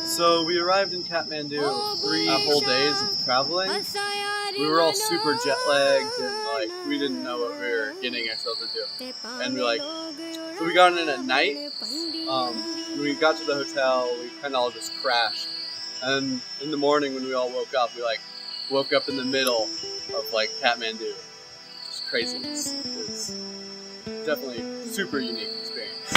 So we arrived in Kathmandu, 3 whole days of traveling. We were all super jet lagged and we didn't know what we were getting ourselves into. And so we got in at night. When we got to the hotel, we kind of all just crashed. And in the morning when we all woke up, we woke up in the middle of Kathmandu. Just craziness. It's definitely a super unique experience.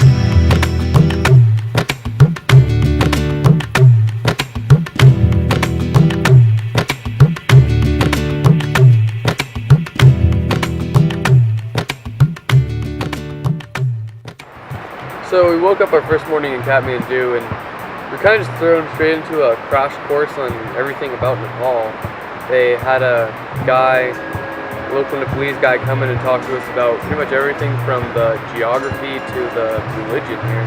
So we woke up our first morning in Kathmandu and we're kind of just thrown straight into a crash course on everything about Nepal. They had a local Nepalese guy come in and talk to us about pretty much everything from the geography to the religion here.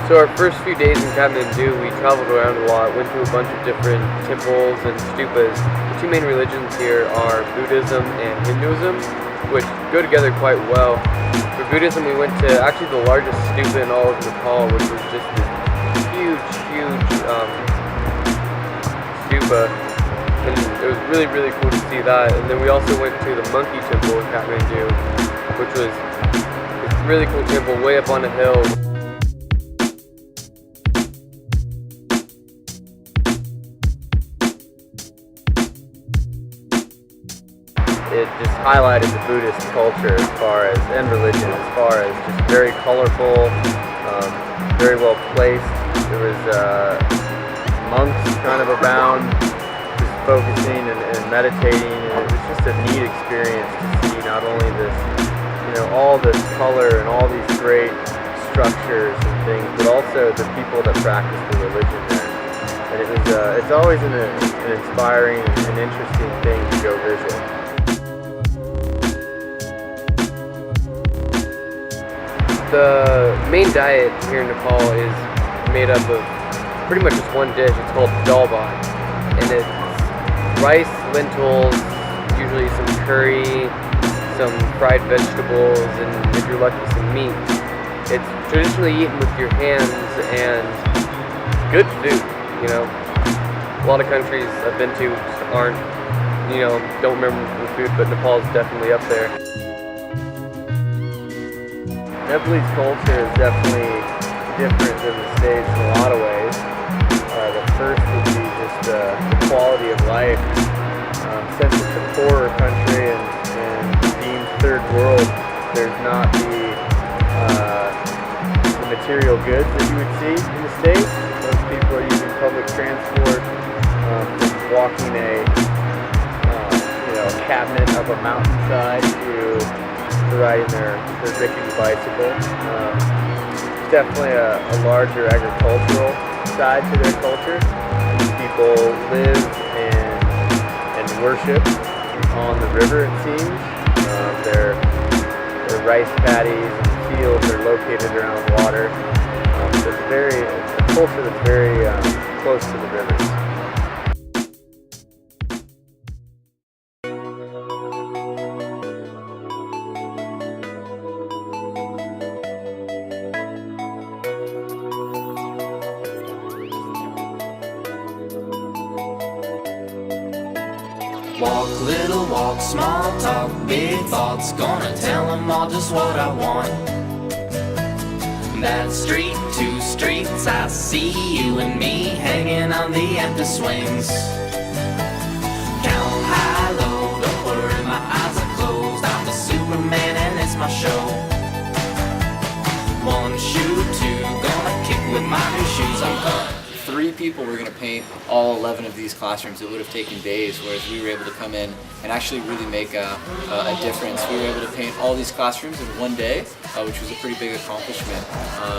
So our first few days in Kathmandu, we traveled around a lot, went to a bunch of different temples and stupas. The two main religions here are Buddhism and Hinduism, which go together quite well. For Buddhism, we went to actually the largest stupa in all of Nepal, which was just this huge stupa, and it was really, really cool to see that. And then we also went to the monkey temple in Kathmandu, which was a really cool temple way up on a hill. It just highlighted the Buddhist culture and religion as far as just very colorful, very well placed. There was monks kind of around, just focusing and meditating, and it was just a neat experience to see not only this, all this color and all these great structures and things, but also the people that practice the religion there. And it's always an inspiring and interesting thing to go visit. The main diet here in Nepal is made up of pretty much just one dish. It's called dal bhat, and it's rice, lentils, usually some curry, some fried vegetables, and if you're lucky, some meat. It's traditionally eaten with your hands and good food. A lot of countries I've been to just aren't, don't remember the food, but Nepal is definitely up there. Nepalese culture is definitely different than the States in a lot of ways. The first would be just the quality of life. Since it's a poorer country and deemed third world, there's not the material goods that you would see in the States. Most people are using public transport, walking a cabinet up a mountainside to riding their rickety bicycle. It's definitely a larger agricultural side to their culture. People live and worship on the river, it seems. Their rice paddies and fields are located around water. So it's a culture that's very close to the rivers. Walk, little walk, small talk, big thoughts. Gonna tell them all just what I want. That street, 2 streets, I see you and me hanging on the empty swings. Count high, low, don't worry, my eyes are closed. I'm the Superman and it's my show. 1 shoe, 2, gonna kick with my new shoes. I'm cut. 3 people were going to paint all 11 of these classrooms. It would have taken days, whereas we were able to come in and actually really make a difference. We were able to paint all these classrooms in 1 day, which was a pretty big accomplishment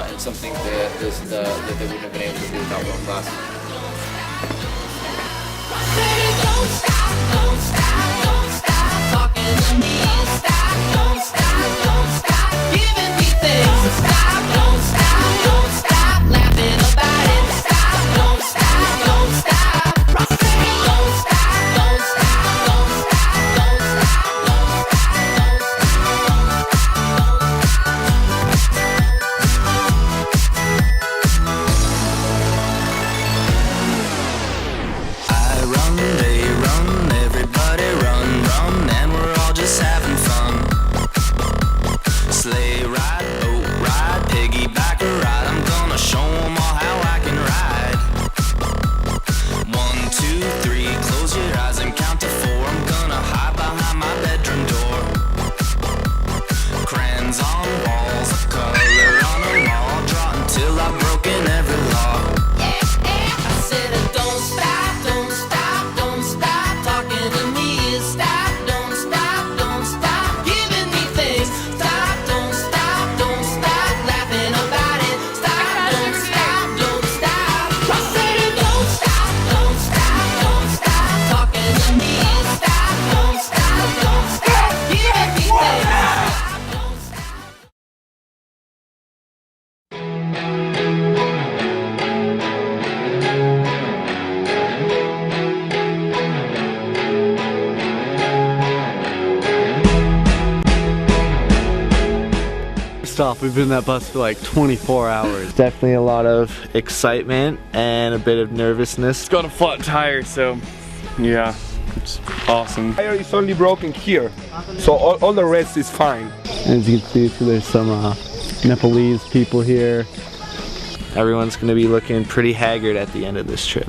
and something that they wouldn't have been able to do without one class. non-stop. We've been in that bus for like 24 hours. Definitely a lot of excitement and a bit of nervousness. It's got a flat tire, so yeah, it's awesome. Tire is only broken here, so all the rest is fine. As you can see, there's some Nepalese people here. Everyone's going to be looking pretty haggard at the end of this trip.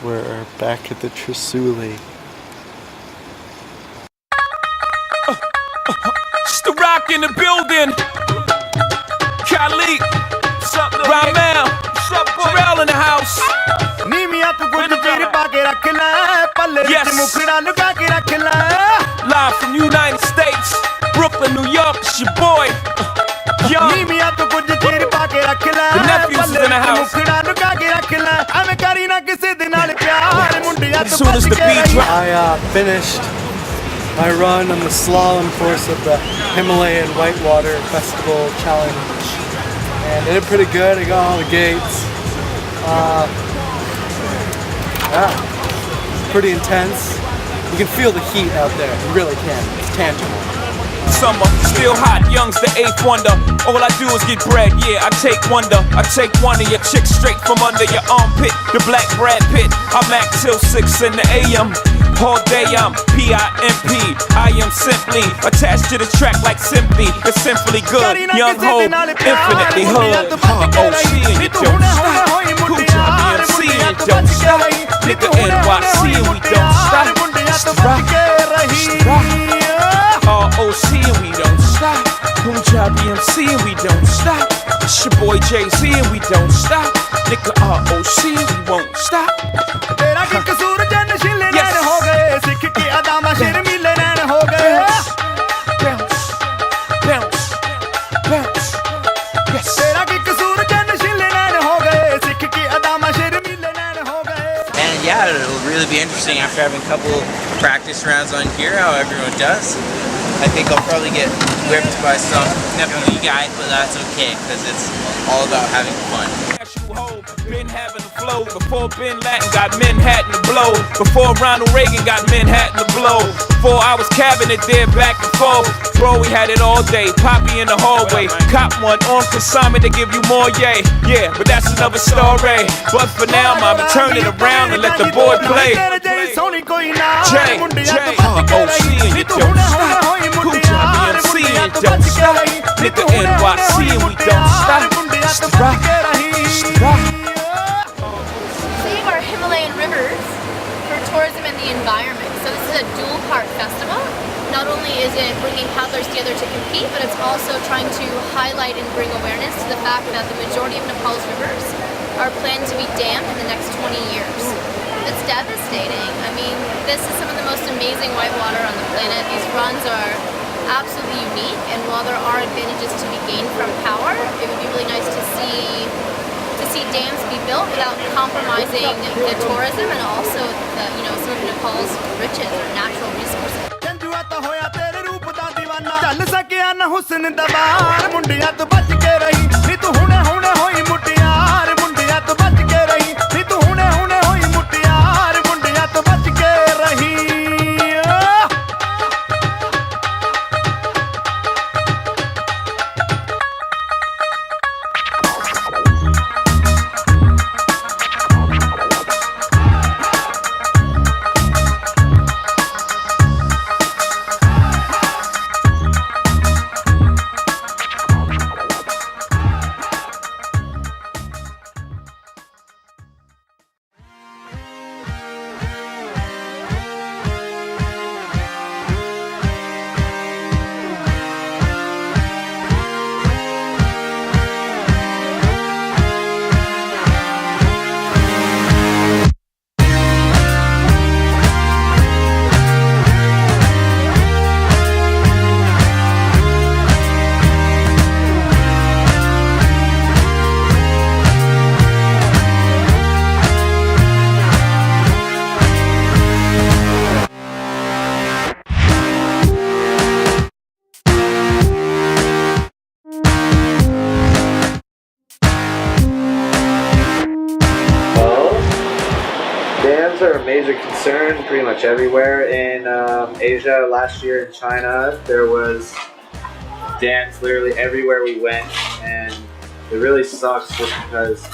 We're back at the Trisuli. It's the rock in the building. Khalid, Ramel, Terrell in the house. Yes. Live from United States, Brooklyn, New York. It's your boy, Young. The nephews is in the house. As soon as the beat drops. I finished my run on the slalom course of the Himalayan Whitewater Festival Challenge, and I did pretty good. I got all the gates. Yeah, it's pretty intense. You can feel the heat out there. You really can. It's tangible. Summer, still hot, young's the eighth wonder. All I do is get bread, yeah, I take wonder. I take one of your chicks straight from under your armpit. The black Brad Pitt, I'm at till 6 in the AM. All day I'm P-I-M-P. I am simply attached to the track like simply. It's simply good, young ho, infinitely hood. OC and you don't stop. Cool job, BMC and you don't stop. Nigga NYC and we don't stop. It's the rock, it's the rock. ROC and we don't stop. Punjab BMC and we don't stop. It's your boy Jay-Z and we don't stop. Nigga ROC and we won't stop. Bounce, bounce, yes. And yeah, it'll really be interesting after having a couple practice rounds on here, how everyone does. I think I'll probably get whipped by some Nepalese guy, but that's okay, because it's all about having fun. Been having the flow before Bin Laden got Manhattan to blow. Before Ronald Reagan got Manhattan to blow. Before I was cabinet there back and forth. Bro, we had it all day. Poppy in the hallway. Cop one on consignment to give you more, yay. Yeah, but that's another story. But for now, mama, turn it around and let the boy play. Jay, OC and you don't stop. Punjab BMC and you don't stop. nigga NYC and we don't stop. Stop. Stop. Save our Himalayan rivers for tourism and the environment. So this is a dual part festival. Not only is it bringing paddlers together to compete, but it's also trying to highlight and bring awareness to the fact that the majority of Nepal's rivers are planned to be dammed in the next 20 years. It's devastating. I mean, this is some of the most amazing whitewater on the planet. These runs are absolutely unique, and while there are advantages to be gained from power, it would be really nice to see dams be built without compromising the tourism and also the, some of Nepal's riches or natural resources. ਚੱਲ ਸਕਿਆ ਨਾ ਹੁਸਨ ਦਵਾਰ ਮੁੰਡਿਆਂ ਤੋਂ ਬਚ ਕੇ ਰਹੀ ਨੀ ਤੂੰ ਹੁਣੇ ਹੁਣੇ ਹੋਈ ਮੁਟਿਆਰ ਮੁੰਡਿਆਂ ਤੋਂ ਬਚ ਕੇ ਰਹੀ ਨੀ ਤੂੰ ਹੁਣੇ ਹੁਣੇ ਹੋਈ ਮੁਟਿਆਰ ਮੁੰਡਿਆਂ ਤੋਂ ਬਚ ਕੇ ਰਹੀ Dams are a major concern pretty much everywhere in Asia. Last year in China, there was dams literally everywhere we went, and it really sucks just because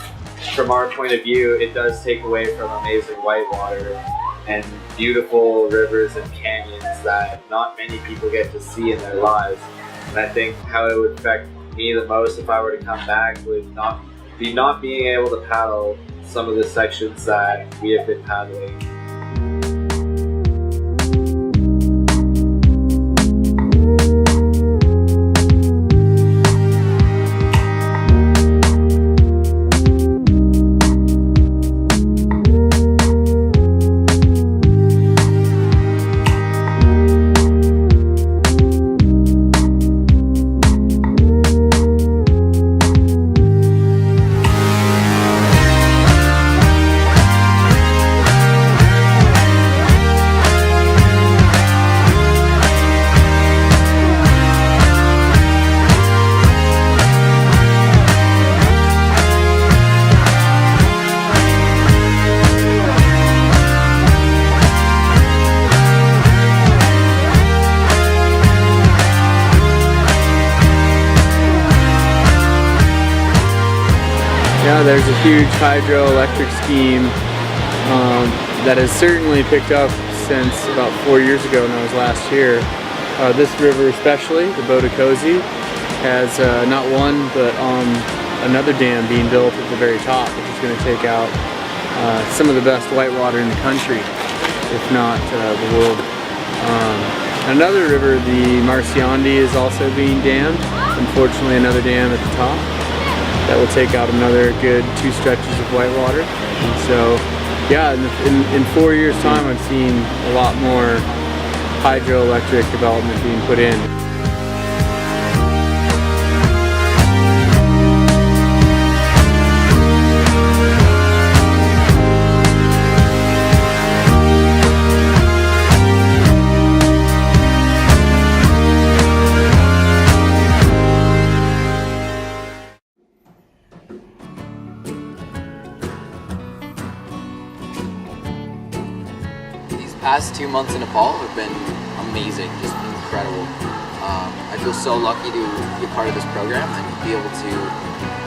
from our point of view, it does take away from amazing whitewater and beautiful rivers and canyons that not many people get to see in their lives. And I think how it would affect me the most if I were to come back would not being able to paddle some of the sections that we have been paddling. Yeah, there's a huge hydroelectric scheme that has certainly picked up since about 4 years ago when I was last here. This river especially, the Bodakosi, has not one but another dam being built at the very top, which is going to take out some of the best whitewater in the country, if not the world. Another river, the Marciandi, is also being dammed. Unfortunately, another dam at the top. That will take out another good 2 stretches of whitewater. And so, yeah, in 4 years' time, I've seen a lot more hydroelectric development being put in. Past 2 months in Nepal have been amazing, just incredible. I feel so lucky to be a part of this program and be able to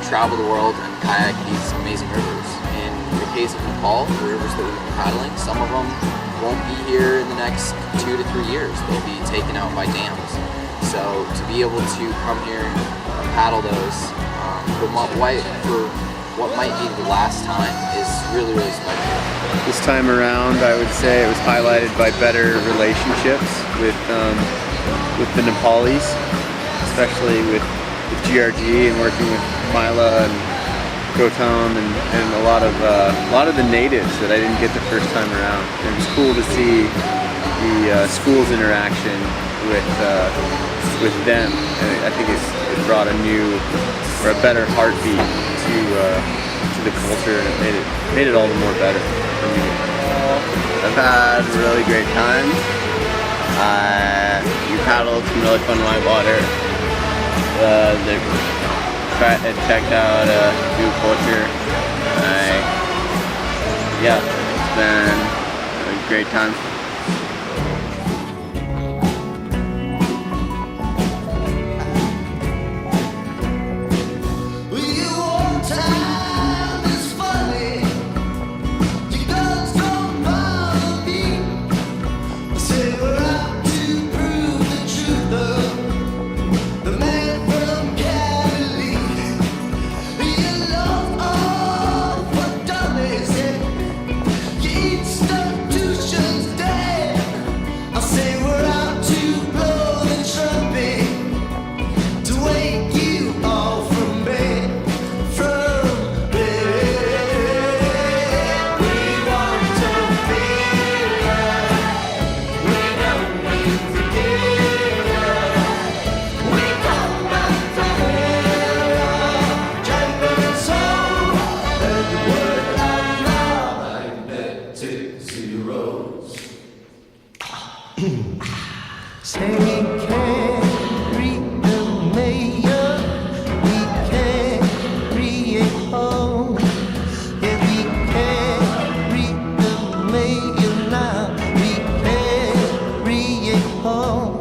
travel the world and kayak these amazing rivers. In the case of Nepal, the rivers that we've been paddling, some of them won't be here in the next 2 to 3 years. They'll be taken out by dams. So to be able to come here paddle those. For what might be the last time is really, really special. This time around, I would say it was highlighted by better relationships with the Nepalese, especially with GRG and working with Mila and Gautam and a lot of the natives that I didn't get the first time around. It was cool to see the school's interaction with them. And I think it brought a new or a better heartbeat to the culture, and it made it all the more better for me. I've had really great times. We paddled some really fun white water. I checked out new culture. Yeah, it's been a great time. home.